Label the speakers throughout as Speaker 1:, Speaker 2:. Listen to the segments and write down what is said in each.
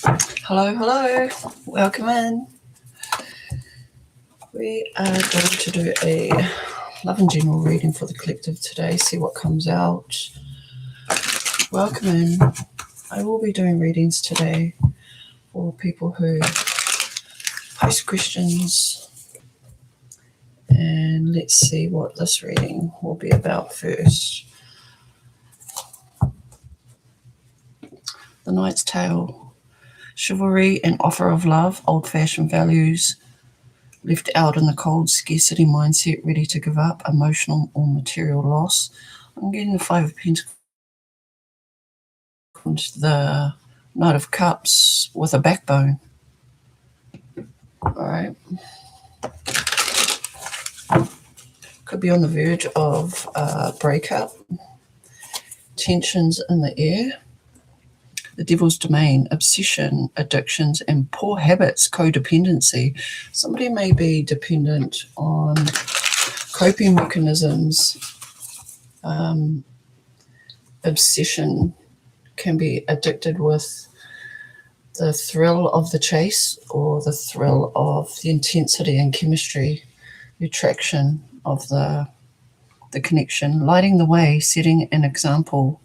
Speaker 1: Hello, hello. Welcome in. We are going to do a love and general reading for the collective today, see what comes out. Welcome in. I will be doing readings today for people who post questions. And let's see what this reading will be about first. The Knight's Tale. Chivalry and offer of love, old-fashioned values, left out in the cold scarcity mindset, ready to give up, emotional or material loss. I'm getting the Five of Pentacles, the Knight of Cups with a backbone. All right. Could be on the verge of a breakup, tensions in the air. The Devil's Domain, obsession, addictions, and poor habits, codependency. Somebody may be dependent on coping mechanisms. Obsession can be addicted with the thrill of the chase or the thrill of the intensity and chemistry, the attraction of the connection, lighting the way, setting an example,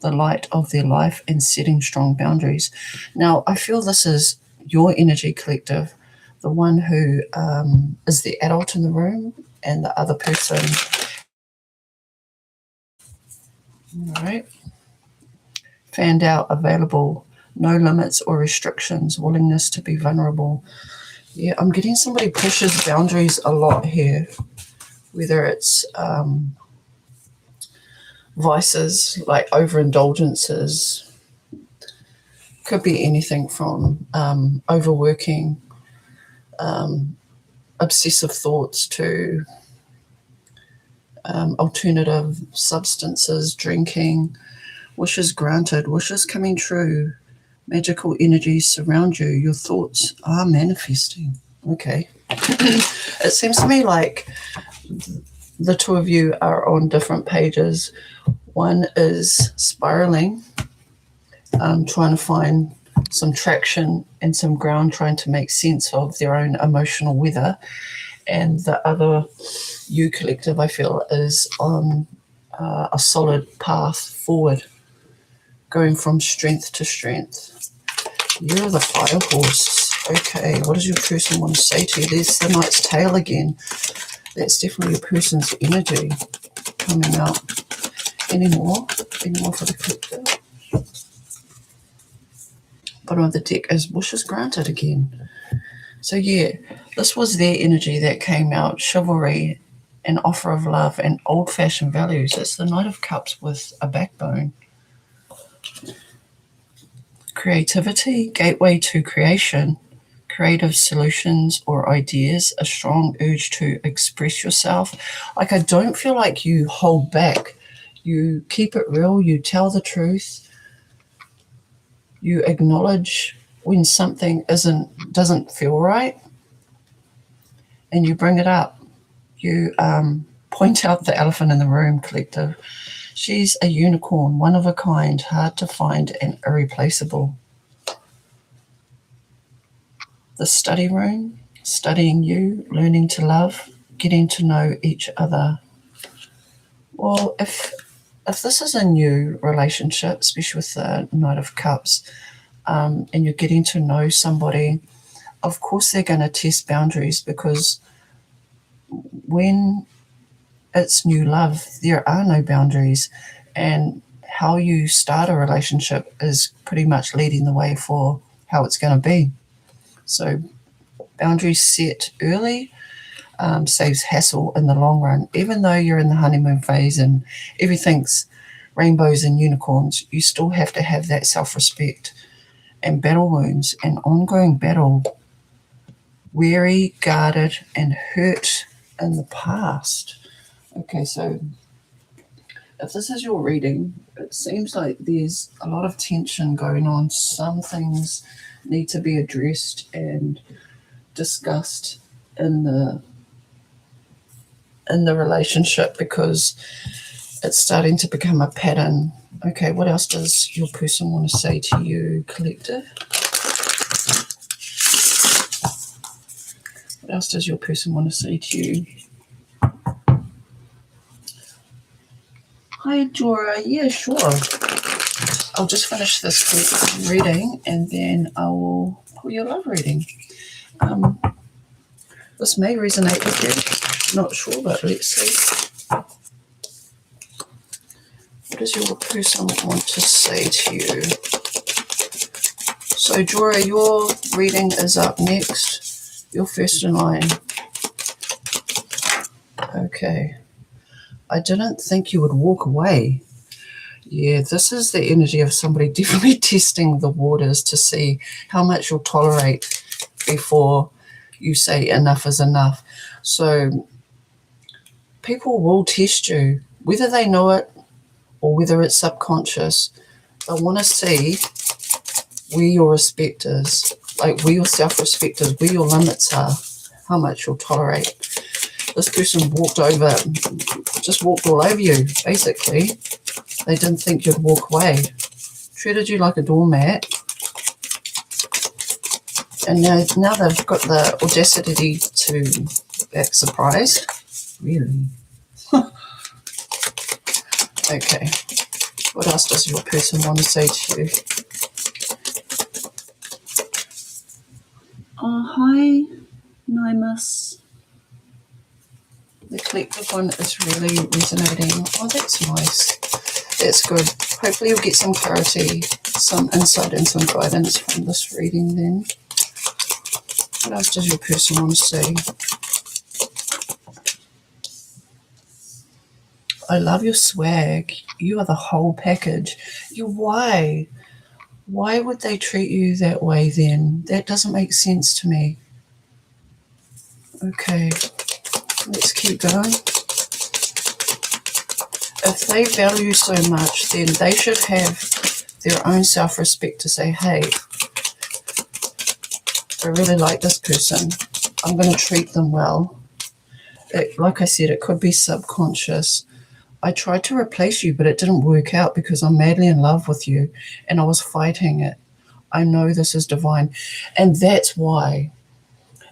Speaker 1: the light of their life, and setting strong boundaries. Now, I feel this is your energy collective, the one who is the adult in the room and the other person. All right. Fanned out, available, no limits or restrictions, willingness to be vulnerable. Yeah, I'm getting somebody pushes boundaries a lot here, whether it's vices like overindulgences, could be anything from overworking, obsessive thoughts to alternative substances, drinking, wishes granted, wishes coming true, magical energies surround you, your thoughts are manifesting. Okay. It seems to me like the two of you are on different pages. One is spiraling, trying to find some traction and some ground, trying to make sense of their own emotional weather. And the other, you collective, I feel, is on a solid path forward, going from strength to strength. You're the fire horse. Okay, what does your person want to say to you? There's the Knight's Tale again. That's definitely your person's energy coming out. Any more for the collective? Bottom of the deck is wishes granted again. So yeah, this was their energy that came out. Chivalry, an offer of love, and old-fashioned values. It's the Knight of Cups with a backbone. Creativity, gateway to creation, creative solutions or ideas, a strong urge to express yourself. Like, I don't feel like you hold back. You keep it real, you tell the truth, you acknowledge when something doesn't feel right, and you bring it up. You point out the elephant in the room, collective. She's a unicorn, one of a kind, hard to find and irreplaceable. The study room, studying you, learning to love, getting to know each other. Well, if this is a new relationship, especially with the Knight of Cups, and you're getting to know somebody, of course they're going to test boundaries, because when it's new love, there are no boundaries, and how you start a relationship is pretty much leading the way for how it's going to be. So boundaries set early saves hassle in the long run. Even though you're in the honeymoon phase and everything's rainbows and unicorns, you still have to have that self-respect and battle wounds, an ongoing battle, weary, guarded, and hurt in the past. Okay, so if this is your reading, it seems like there's a lot of tension going on. Some things need to be addressed and discussed in the relationship, because it's starting to become a pattern. Okay, what else does your person want to say to you, collective? else does your person want to say to you? Hi, Dora. Yeah, sure. I'll just finish this quick reading and then I will pull your love reading. This may resonate with you. Not sure, but let's see. What does your person want to say to you? So, Dora, your reading is up next. You're first in line. Okay. I didn't think you would walk away. Yeah, this is the energy of somebody definitely testing the waters to see how much you'll tolerate before you say enough is enough. So people will test you, whether they know it or whether it's subconscious. They want to see where your respect is, like where your self-respect is, where your limits are, how much you'll tolerate. This person walked all over you, basically. They didn't think you'd walk away. Treated you like a doormat. And now they've got the audacity to act surprised. Really? Okay. What else does your person want to say to you? Oh, hi, Nimus. The collective one is really resonating. Oh, that's nice. That's good. Hopefully you'll get some clarity, some insight and some guidance from this reading then. What else does your person want to say? I love your swag. You are the whole package. Why? Why would they treat you that way then? That doesn't make sense to me. Okay, let's keep going. If they value so much, then they should have their own self-respect to say, hey, I really like this person. I'm going to treat them well. Like I said, it could be subconscious. I tried to replace you, but it didn't work out because I'm madly in love with you and I was fighting it. I know this is divine. And that's why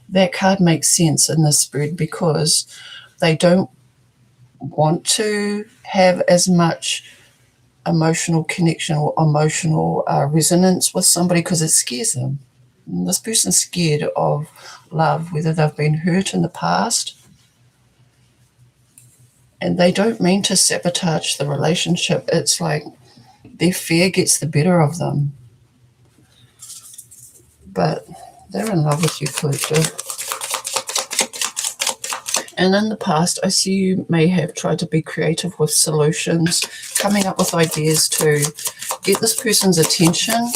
Speaker 1: that card makes sense in this spread, because they don't want to have as much emotional connection or emotional resonance with somebody because it scares them. And this person's scared of love, whether they've been hurt in the past, and they don't mean to sabotage the relationship. It's like their fear gets the better of them. But they're in love with you, collective. And in the past, I see you may have tried to be creative with solutions, coming up with ideas to get this person's attention.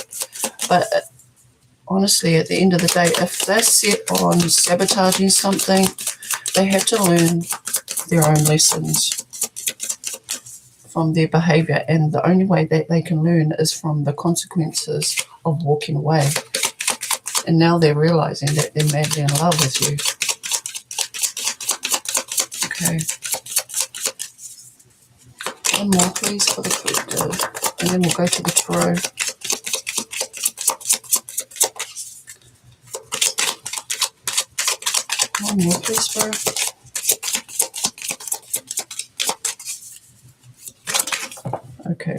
Speaker 1: But honestly, at the end of the day, if they're set on sabotaging something, they have to learn their own lessons from their behavior. And the only way that they can learn is from the consequences of walking away. And now they're realizing that they're madly in love with you. Okay. One more, please, for the collective. And then we'll go to the tarot. One more, please, Spirit. Okay.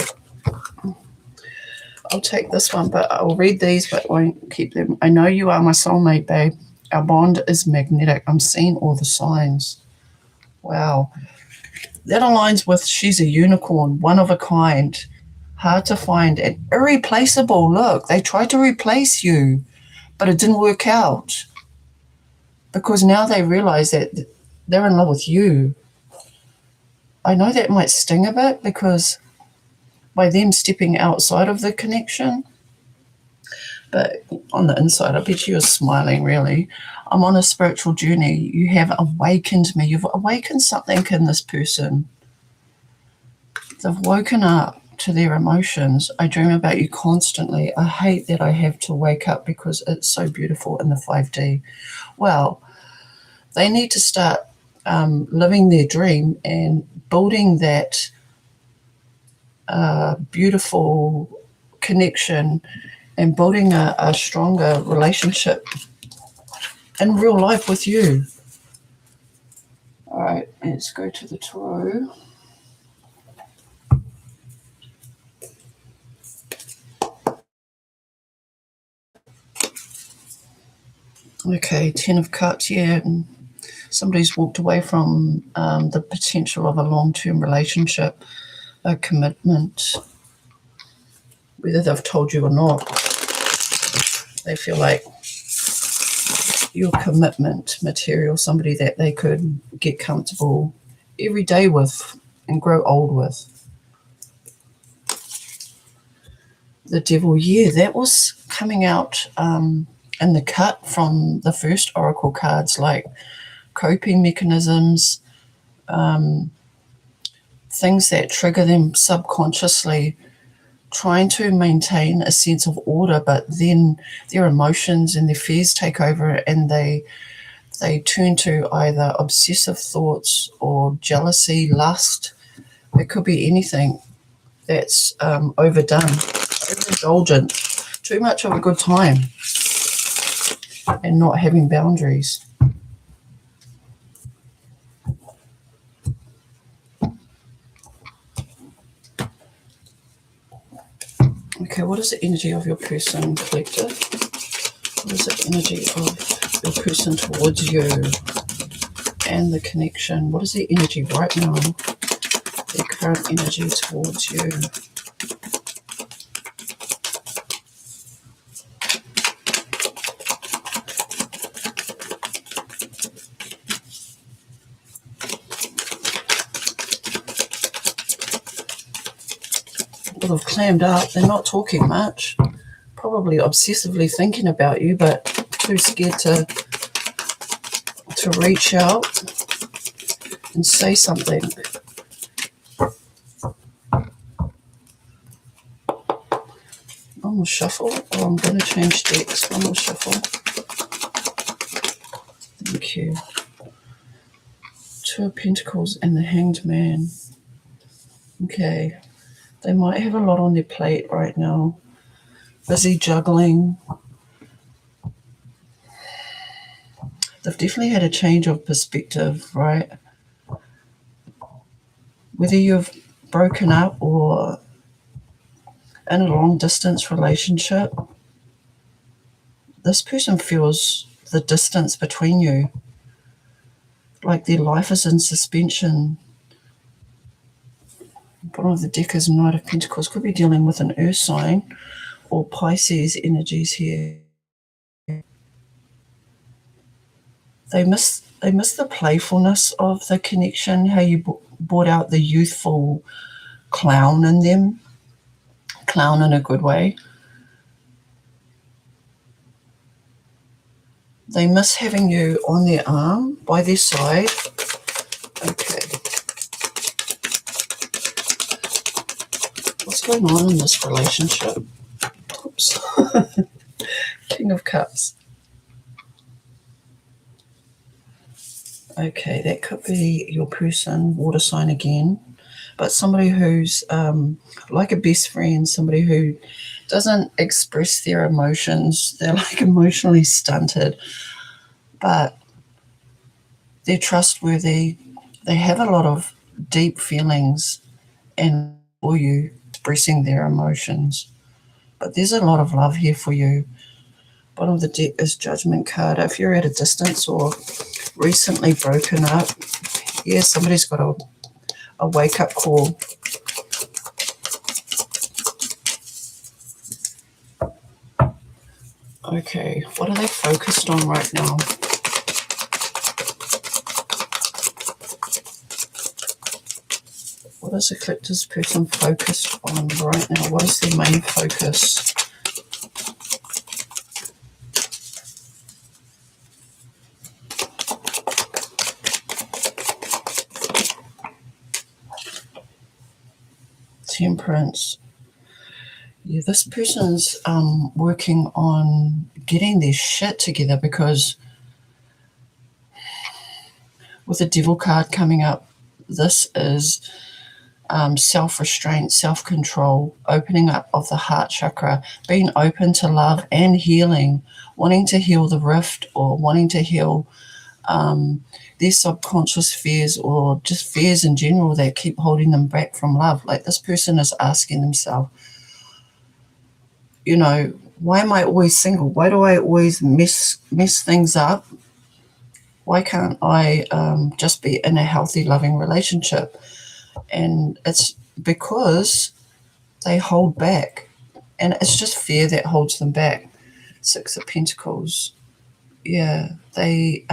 Speaker 1: I'll take this one, but I'll read these, but won't keep them. I know you are my soulmate, babe. Our bond is magnetic. I'm seeing all the signs. Wow. That aligns with she's a unicorn, one of a kind, hard to find and irreplaceable. Look, they tried to replace you, but it didn't work out because now they realize that they're in love with you. I know that might sting a bit because by them stepping outside of the connection, but on the inside, I bet you're smiling, really. I'm on a spiritual journey. You have awakened me. You've awakened something in this person. They've woken up to their emotions. I dream about you constantly. I hate that I have to wake up because it's so beautiful in the 5D. Well, they need to start living their dream and building that beautiful connection and building a stronger relationship in real life with you. All right, let's go to the tarot. Okay, 10 of Cups, yeah. Somebody's walked away from the potential of a long-term relationship, a commitment, whether they've told you or not. They feel like your commitment material, somebody that they could get comfortable every day with and grow old with. The Devil, yeah, that was coming out in the cut from the first oracle cards, like coping mechanisms, things that trigger them subconsciously, trying to maintain a sense of order, but then their emotions and their fears take over, and they turn to either obsessive thoughts or jealousy, lust. It could be anything that's overdone, overindulgent, too much of a good time, and not having boundaries. Okay, what is the energy of your person, collective? What is the energy of your person towards you and the connection? What is the energy right now, their current energy towards you? Well, they've clammed up. They're not talking much. Probably obsessively thinking about you, but too scared to reach out and say something. One more shuffle. Oh, I'm going to change decks. One more shuffle. Thank you. Two of Pentacles and the Hanged Man. Okay. They might have a lot on their plate right now. Busy juggling. They've definitely had a change of perspective, right? Whether you've broken up or in a long distance relationship, this person feels the distance between you, like their life is in suspension. Bottom of the deck is Knight of Pentacles. Could be dealing with an earth sign or Pisces energies here. They miss the playfulness of the connection, how you brought out the youthful clown in them, clown in a good way. They miss having you on their arm, by their side. Okay. What's going on in this relationship? Oops. King of Cups. Okay, that could be your person, water sign again, but somebody who's like a best friend, somebody who doesn't express their emotions. They're like emotionally stunted, but they're trustworthy. They have a lot of deep feelings and for you expressing their emotions. But there's a lot of love here for you. Bottom of the deck is Judgment card. If you're at a distance or recently broken up, yeah, somebody's got a wake-up call. Okay, what are they focused on right now? What is the collector's person focused on right now? What is their main focus? Temperance. Yeah, this person's working on getting their shit together, because with the Devil card coming up, this is self-restraint, self-control, opening up of the heart chakra, being open to love and healing, wanting to heal the rift or wanting to heal their subconscious fears or just fears in general that keep holding them back from love. Like this person is asking themselves, why am I always single? Why do I always mess things up? Why can't I just be in a healthy, loving relationship? And it's because they hold back. And it's just fear that holds them back. Six of Pentacles. Yeah, they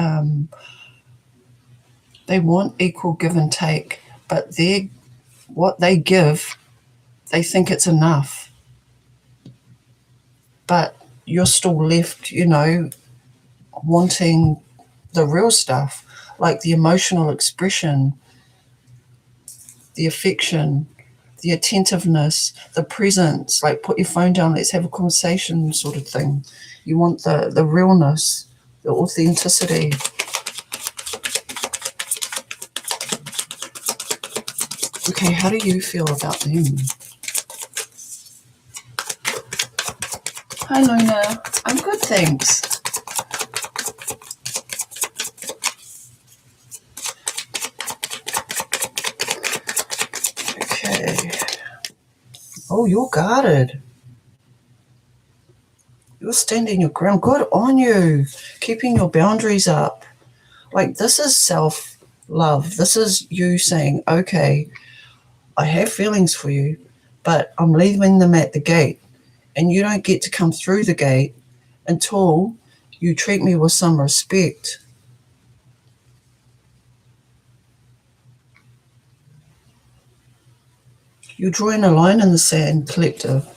Speaker 1: want equal give and take, but what they give, they think it's enough. But you're still left, wanting the real stuff, like the emotional expression, the affection, the attentiveness, the presence, like put your phone down, let's have a conversation sort of thing. You want the realness, the authenticity. Okay, how do you feel about them? Hi, Luna. I'm good, thanks. Okay. Oh, you're guarded. You're standing your ground. Good on you. Keeping your boundaries up. Like, this is self-love. This is you saying, okay, I have feelings for you, but I'm leaving them at the gate. And you don't get to come through the gate until you treat me with some respect. You're drawing a line in the sand, collective.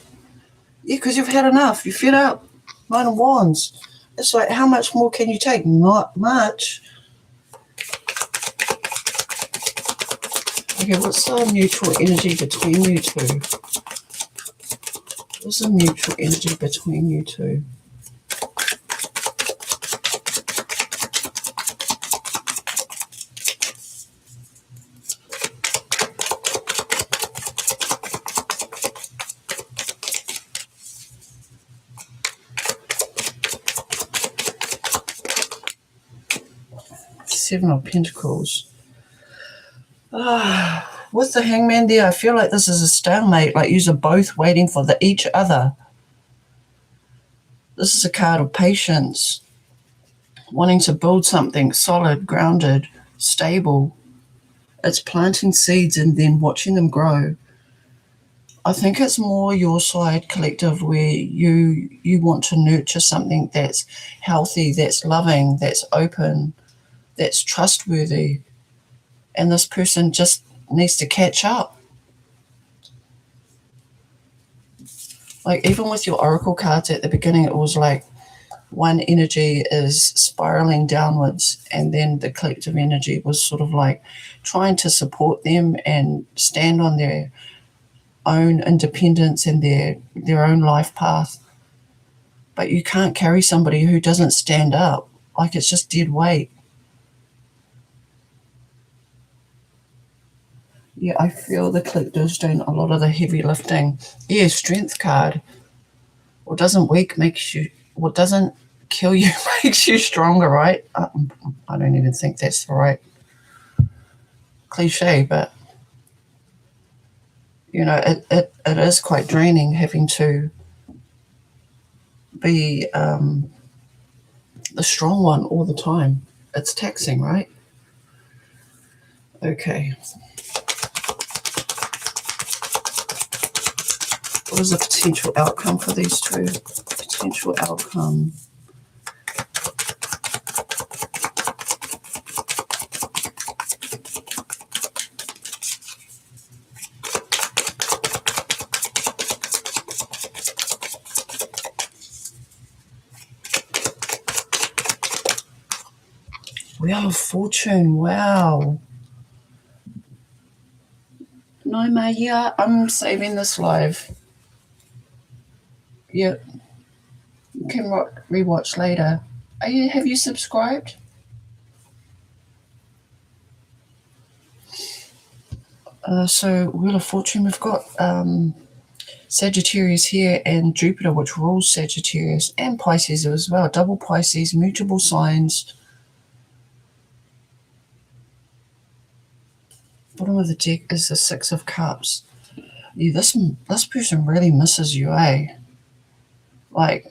Speaker 1: Yeah, because you've had enough. You're fed up. Nine of Wands. It's like, how much more can you take? Not much. Okay, what's the mutual energy between you two? What's the mutual energy between you two? Seven of Pentacles. With the Hangman there, I feel like this is a stalemate, like you're both waiting for each other. This is a card of patience, wanting to build something solid, grounded, stable. It's planting seeds and then watching them grow. I think it's more your side, collective, where you want to nurture something that's healthy, that's loving, that's open, that's trustworthy. And this person just needs to catch up. Like, even with your oracle cards at the beginning, it was like one energy is spiraling downwards, and then the collective energy was sort of like trying to support them and stand on their own independence and their own life path. But you can't carry somebody who doesn't stand up. Like, it's just dead weight. Yeah, I feel the collective's doing a lot of the heavy lifting. Yeah, strength card. What doesn't what doesn't kill you makes you stronger, right? I don't even think that's the right cliche, but it is quite draining having to be the strong one all the time. It's taxing, right? Okay. What is the potential outcome for these two? Potential outcome. Wheel of Fortune, wow. No, Maya, I'm saving this live. Yeah, you can rewatch later. Have you subscribed? So Wheel of Fortune, we've got Sagittarius here and Jupiter, which rules Sagittarius, and Pisces as well. Double Pisces, mutable signs. Bottom of the deck is the Six of Cups. Yeah, this person really misses you, eh? Like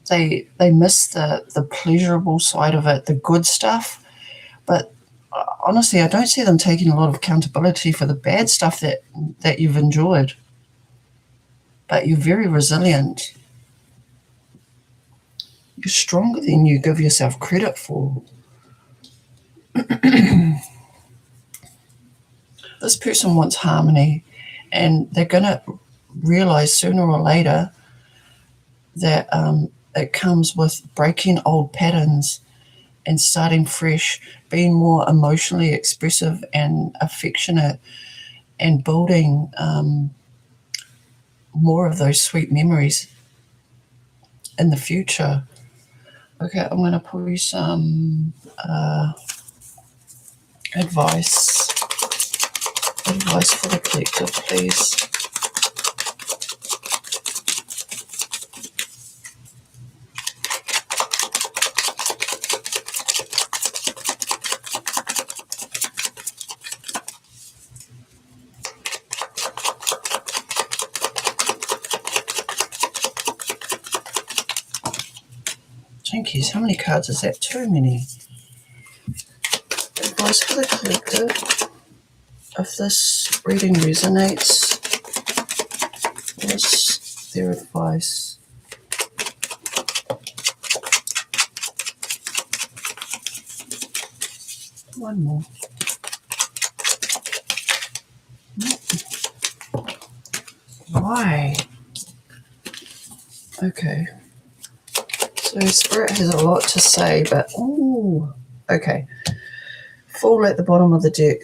Speaker 1: they miss the pleasurable side of it, the good stuff. But honestly, I don't see them taking a lot of accountability for the bad stuff that you've enjoyed. But you're very resilient. You're stronger than you give yourself credit for. This person wants harmony, and they're going to realize sooner or later that it comes with breaking old patterns and starting fresh, being more emotionally expressive and affectionate, and building more of those sweet memories in the future. Okay, I'm going to pull you some advice for the collective, please. Jinkies, how many cards is that? Too many. Advice for the collective. If this reading resonates, what's their advice? One more. Why? Okay. So Spirit has a lot to say, but ooh, okay. Fool at the bottom of the deck.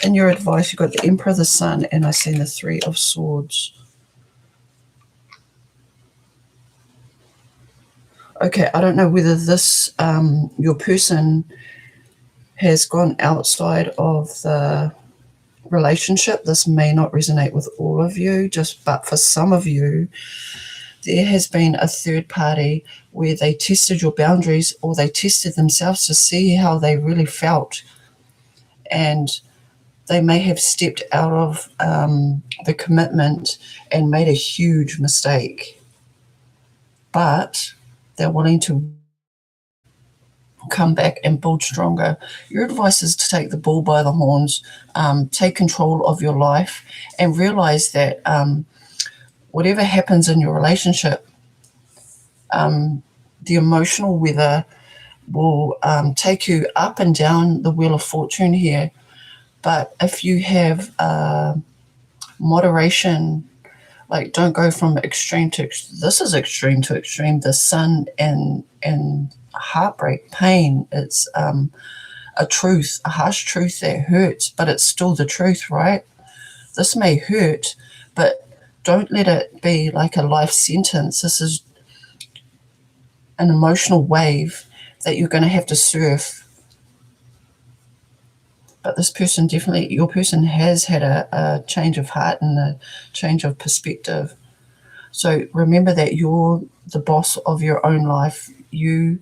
Speaker 1: In your advice, you've got the Emperor, the Sun, and I see the Three of Swords. Okay, I don't know whether this, your person has gone outside of the relationship. This may not resonate with all of you, but for some of you, there has been a third party where they tested your boundaries, or they tested themselves to see how they really felt. And they may have stepped out of the commitment and made a huge mistake. But they're willing to come back and build stronger. Your advice is to take the bull by the horns, take control of your life, and realize that whatever happens in your relationship, the emotional weather will take you up and down the Wheel of Fortune here. But if you have moderation, like don't go from extreme to this is extreme to extreme. The sun and heartbreak, pain. It's a truth, a harsh truth that hurts, but it's still the truth, right? This may hurt, but don't let it be like a life sentence. This is an emotional wave that you're going to have to surf. But this person definitely, your person has had a change of heart and a change of perspective. So remember that you're the boss of your own life. You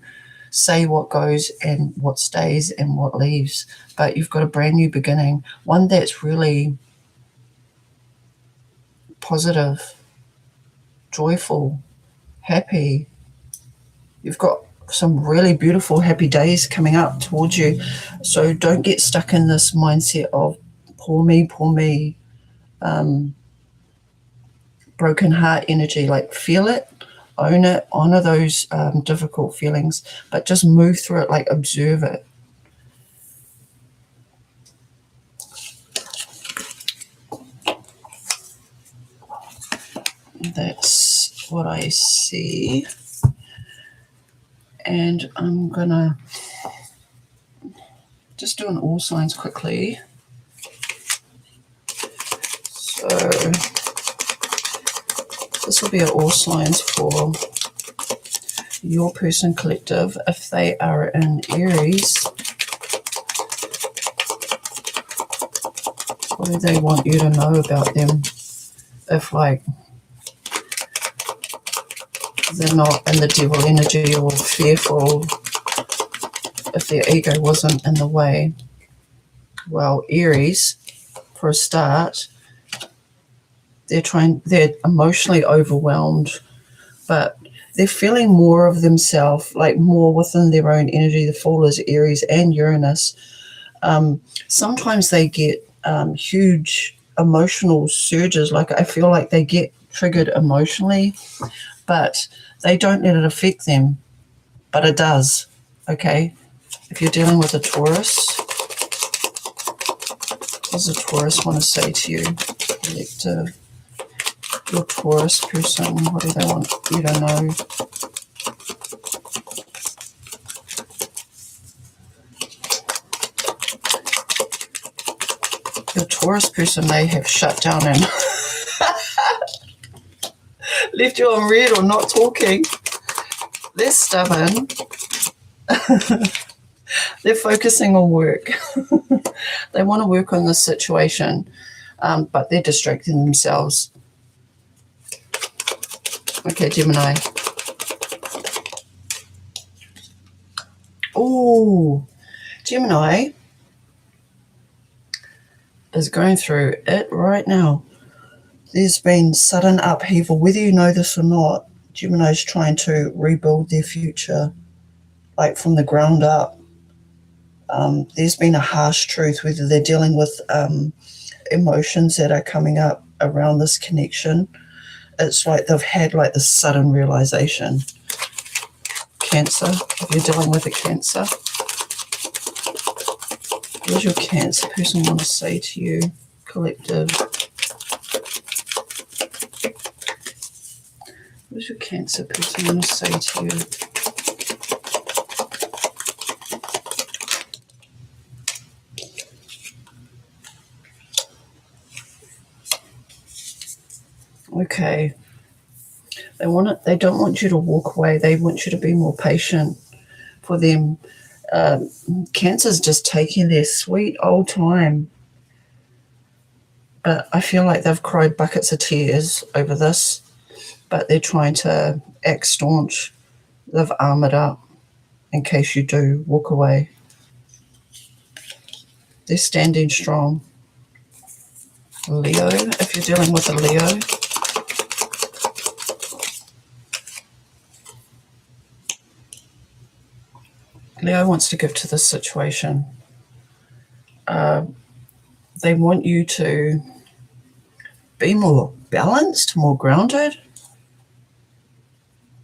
Speaker 1: say what goes and what stays and what leaves. But you've got a brand new beginning, one that's really positive, joyful, happy. You've got some really beautiful, happy days coming up towards you. So don't get stuck in this mindset of poor me, broken heart energy. Like feel it, own it, honor those difficult feelings, but just move through it, like observe it. That's what I see. And I'm gonna just do an all signs quickly. So this will be an all signs for your person collective. If they are in Aries, What do they want you to know about them? If like they're not in the devil energy or fearful, if their ego wasn't in the way. Well, Aries, for a start, they're emotionally overwhelmed, but they're feeling more of themselves, like more within their own energy. The Fool is Aries and Uranus. Sometimes they get huge emotional surges. Like I feel like they get triggered emotionally, but they don't let it affect them. But it does, okay? If you're dealing with a Taurus, what does a Taurus want to say to you? Collective. Your Taurus person, what do they want you to know? Your Taurus person may have shut down and left you on red or not talking. They're stubborn. They're focusing on work. They want to work on this situation, but they're distracting themselves. Okay, Gemini. Oh, Gemini is going through it right now. There's been sudden upheaval. Whether you know this or not, Gemini's trying to rebuild their future, like from the ground up. There's been a harsh truth, whether they're dealing with emotions that are coming up around this connection. It's like they've had like this sudden realization. Cancer, if you're dealing with a Cancer. What does your Cancer person want to say to you, collective? What does your Cancer person want to say to you? Okay. They don't want you to walk away. They want you to be more patient for them. Cancer's just taking their sweet old time. But I feel like they've cried buckets of tears over this, but they're trying to act staunch. They've armoured up in case you do walk away. They're standing strong. Leo, if you're dealing with a Leo. Leo wants to give to this situation. They want you to be more balanced, more grounded.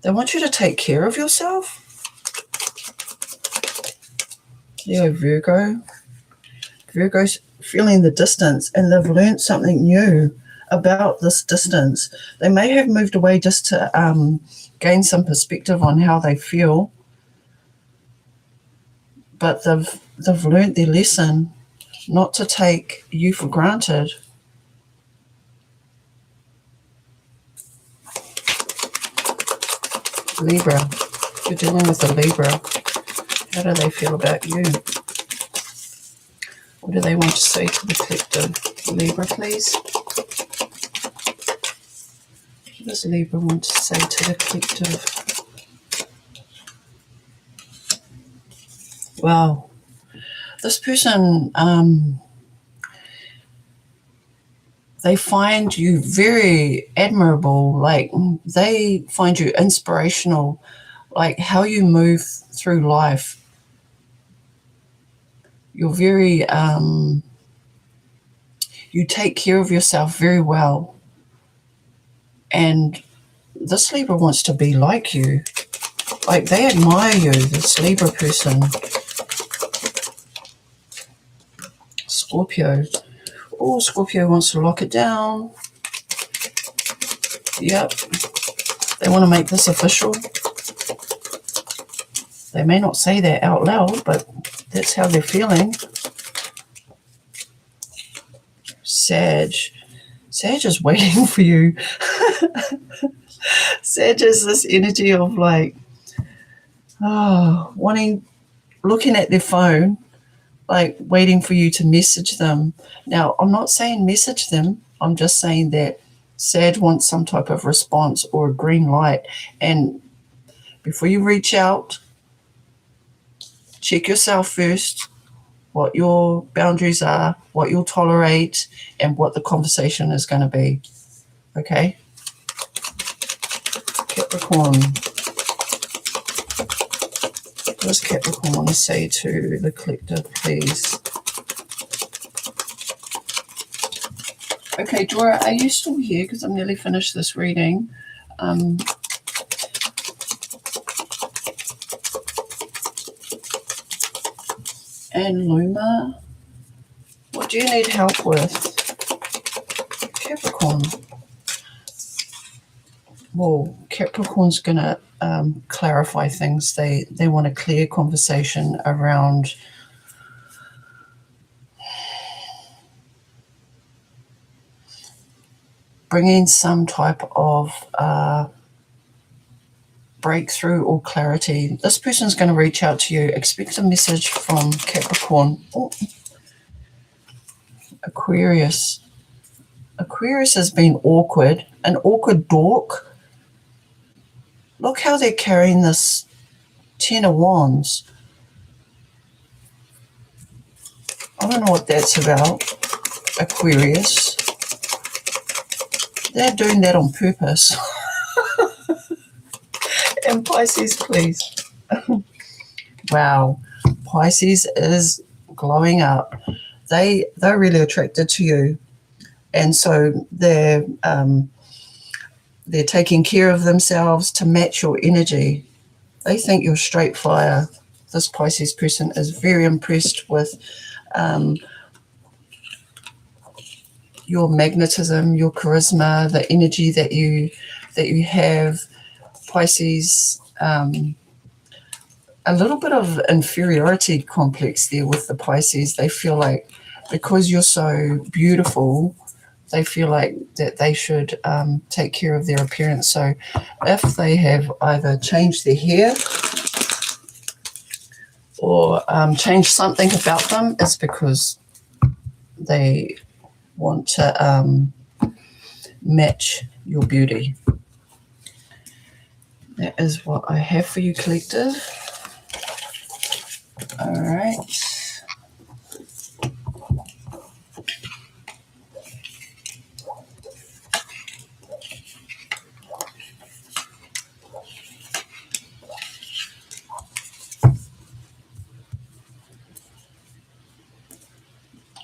Speaker 1: They want you to take care of yourself. Leo, Virgo. Virgo's feeling the distance, and they've learned something new about this distance. They may have moved away just to gain some perspective on how they feel, but they've learned their lesson not to take you for granted. Libra, if you're dealing with a Libra, how do they feel about you? What do they want to say to the collective? Libra, please. What does Libra want to say to the collective? Wow. This person, they find you very admirable. Like, they find you inspirational, like how you move through life. You're very, you take care of yourself very well. And this Libra wants to be like you. Like, they admire you, this Libra person. Scorpio. Oh, Scorpio wants to lock it down. Yep. They want to make this official. They may not say that out loud, but that's how they're feeling. Sag. Sag is waiting for you. Sag is this energy of like, looking at their phone, like waiting for you to message them. Now, I'm not saying message them. I'm just saying that Sad wants some type of response or a green light. And before you reach out, check yourself first, what your boundaries are, what you'll tolerate, and what the conversation is going to be. Okay? Capricorn. What does Capricorn want to say to the collective, please? Okay, Dora, are you still here? Because I'm nearly finished this reading. And Luma, what do you need help with? Capricorn. Well, Capricorn's going to clarify things. They want a clear conversation around bringing some type of breakthrough or clarity. This person's going to reach out to you. Expect a message from Capricorn. Oh. Aquarius. Aquarius has been awkward, an awkward dork. Look how they're carrying this 10 of Wands. I don't know what that's about, Aquarius. They're doing that on purpose. And Pisces, please. Wow. Pisces is glowing up. They're really attracted to you. And so they're taking care of themselves to match your energy. They think you're a straight flyer. This Pisces person is very impressed with your magnetism, your charisma, the energy that you have. Pisces, a little bit of inferiority complex there with the Pisces. They feel like because you're so beautiful, they feel like that they should take care of their appearance. So if they have either changed their hair or changed something about them, it's because they want to match your beauty. That is what I have for you, collective. All right.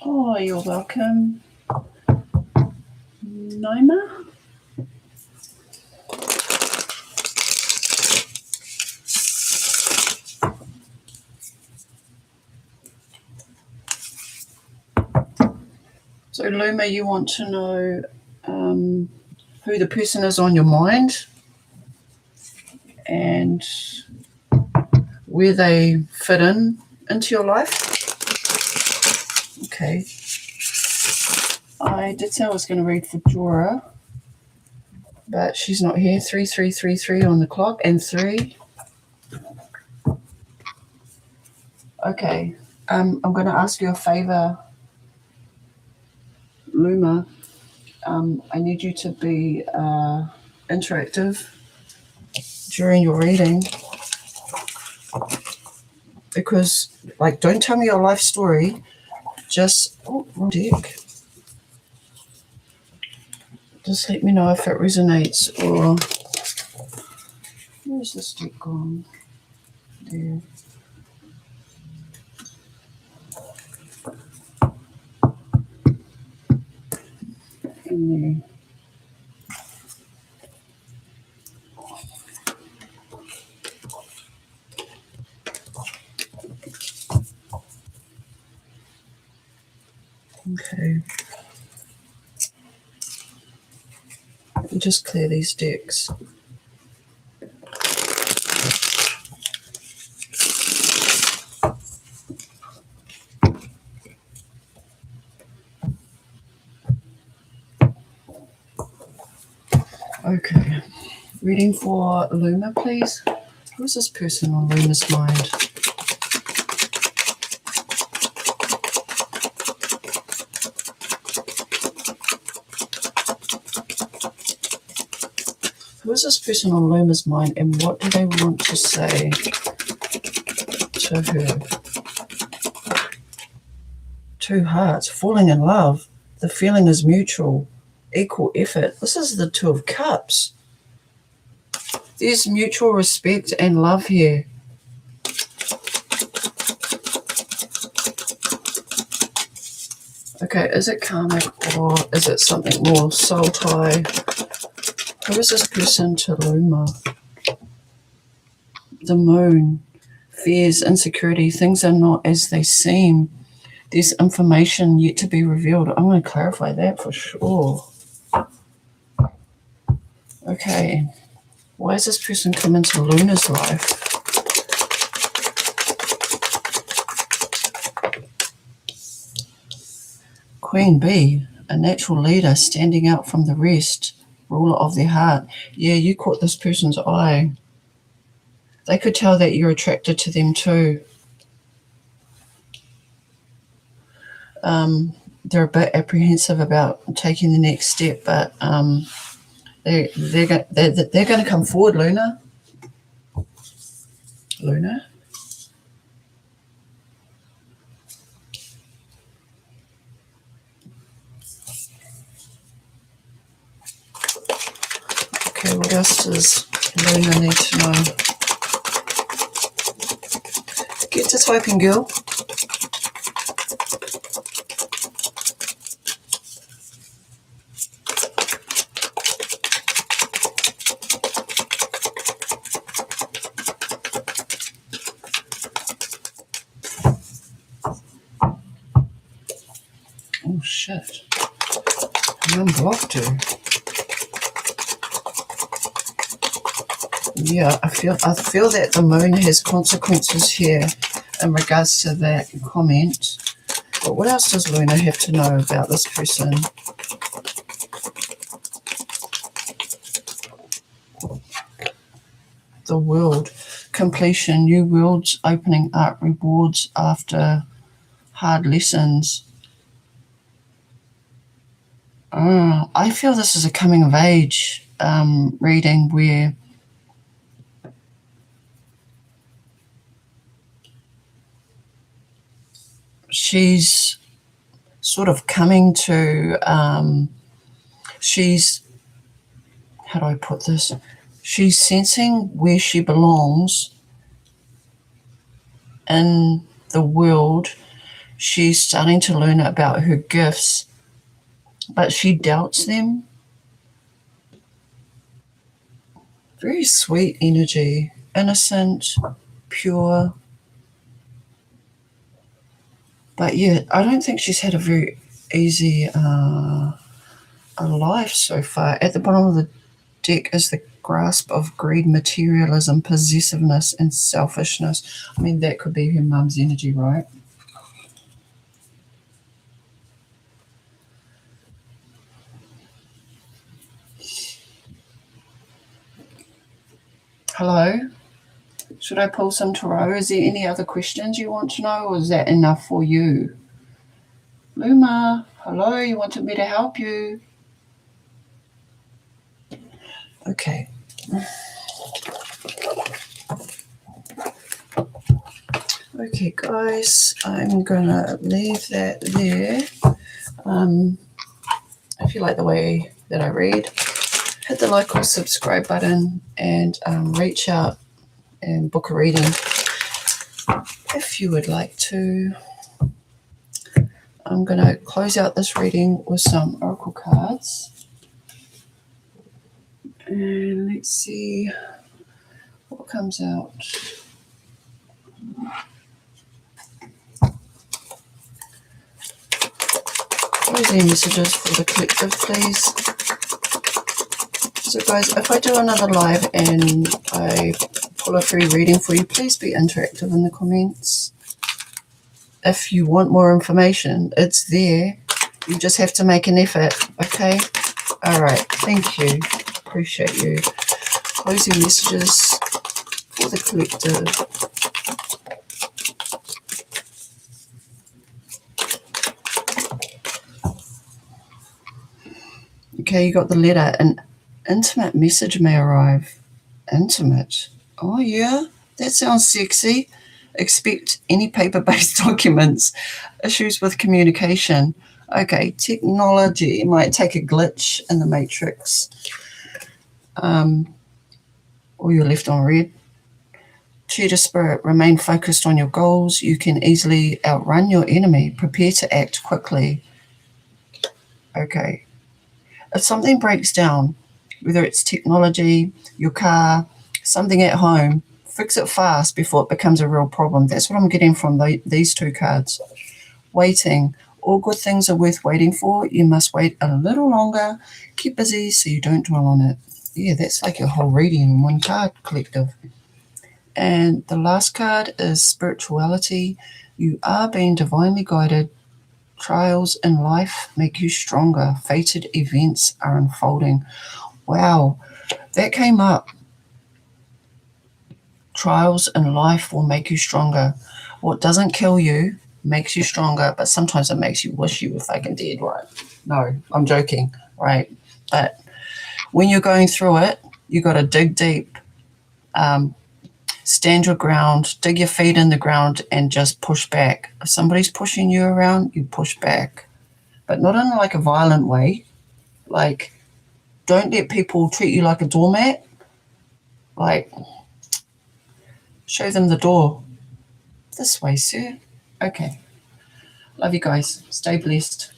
Speaker 1: Oh, you're welcome. Noma? So, Luma, you want to know who the person is on your mind and where they fit into your life? Okay. I did say I was going to read for Dora, but she's not here. 3333 on the clock and 3. Okay. I'm going to ask you a favor, Luma. I need you to be interactive during your reading, because, like, don't tell me your life story. Just, wrong deck. Just let me know if it resonates, or where's this deck gone? There. In there. Okay. Let me just clear these decks. Okay. Reading for Luma, please. Who's this person on Luna's mind? Who is this person on Luna's mind, and what do they want to say to her? Two hearts, falling in love. The feeling is mutual, equal effort. This is the Two of Cups. There's mutual respect and love here. Okay, is it karmic or is it something more soul tie? Who is this person to Luma? The Moon. Fears, insecurity, things are not as they seem. There's information yet to be revealed. I'm going to clarify that for sure. Okay. Why has this person come into Luna's life? Queen Bee, a natural leader standing out from the rest, ruler of their heart. Yeah, you caught this person's eye. They could tell that you're attracted to them too. They're a bit apprehensive about taking the next step, but they're going to come forward, Luna. Luna? Okay, what else does Luna need to know? Get to typing, girl. Oh shit. I unblocked her. Yeah, I feel that the moon has consequences here in regards to that comment. But what else does Luna have to know about this person? The world. Completion, new worlds opening up, rewards after hard lessons. I feel this is a coming of age reading where she's sort of coming to, she's, how do I put this? She's sensing where she belongs in the world. She's starting to learn about her gifts, but she doubts them. Very sweet energy, innocent, pure. But yeah, I don't think she's had a very easy a life so far. At the bottom of the deck is the grasp of greed, materialism, possessiveness, and selfishness. I mean, that could be her mum's energy, right? Hello? Should I pull some tarot? Is there any other questions you want to know, or is that enough for you? Luma, hello, you wanted me to help you? Okay. Okay, guys, I'm going to leave that there. If you like the way that I read, hit the like or subscribe button and reach out and book a reading if you would like to. I'm going to close out this reading with some oracle cards. And let's see what comes out. Closing messages for the collective, please. So guys, if I do another live and I pull a free reading for you, please be interactive in the comments. If you want more information, it's there. You just have to make an effort, okay? All right, thank you. Appreciate you. Closing messages for the collective. Okay, you got the letter Intimate message may arrive. Intimate. Oh, yeah, that sounds sexy. Expect any paper-based documents. Issues with communication. Okay, technology might take a glitch in the matrix. Or you're left on red. Cheetah spirit, remain focused on your goals. You can easily outrun your enemy. Prepare to act quickly. Okay. If something breaks down, whether it's technology, your car, something at home, fix it fast before it becomes a real problem. That's what I'm getting from these two cards. Waiting. All good things are worth waiting for. You must wait a little longer. Keep busy so you don't dwell on it. Yeah, that's like a whole reading in one card, collective. And the last card is spirituality. You are being divinely guided. Trials in life make you stronger. Fated events are unfolding. Wow, that came up. Trials in life will make you stronger. What doesn't kill you makes you stronger, but sometimes it makes you wish you were fucking dead, right? No, I'm joking, right? But when you're going through it, you got to dig deep. Stand your ground, dig your feet in the ground, and just push back. If somebody's pushing you around, you push back. But not in like a violent way. Like, don't let people treat you like a doormat. Like, show them the door. This way, sir. Okay. Love you guys. Stay blessed.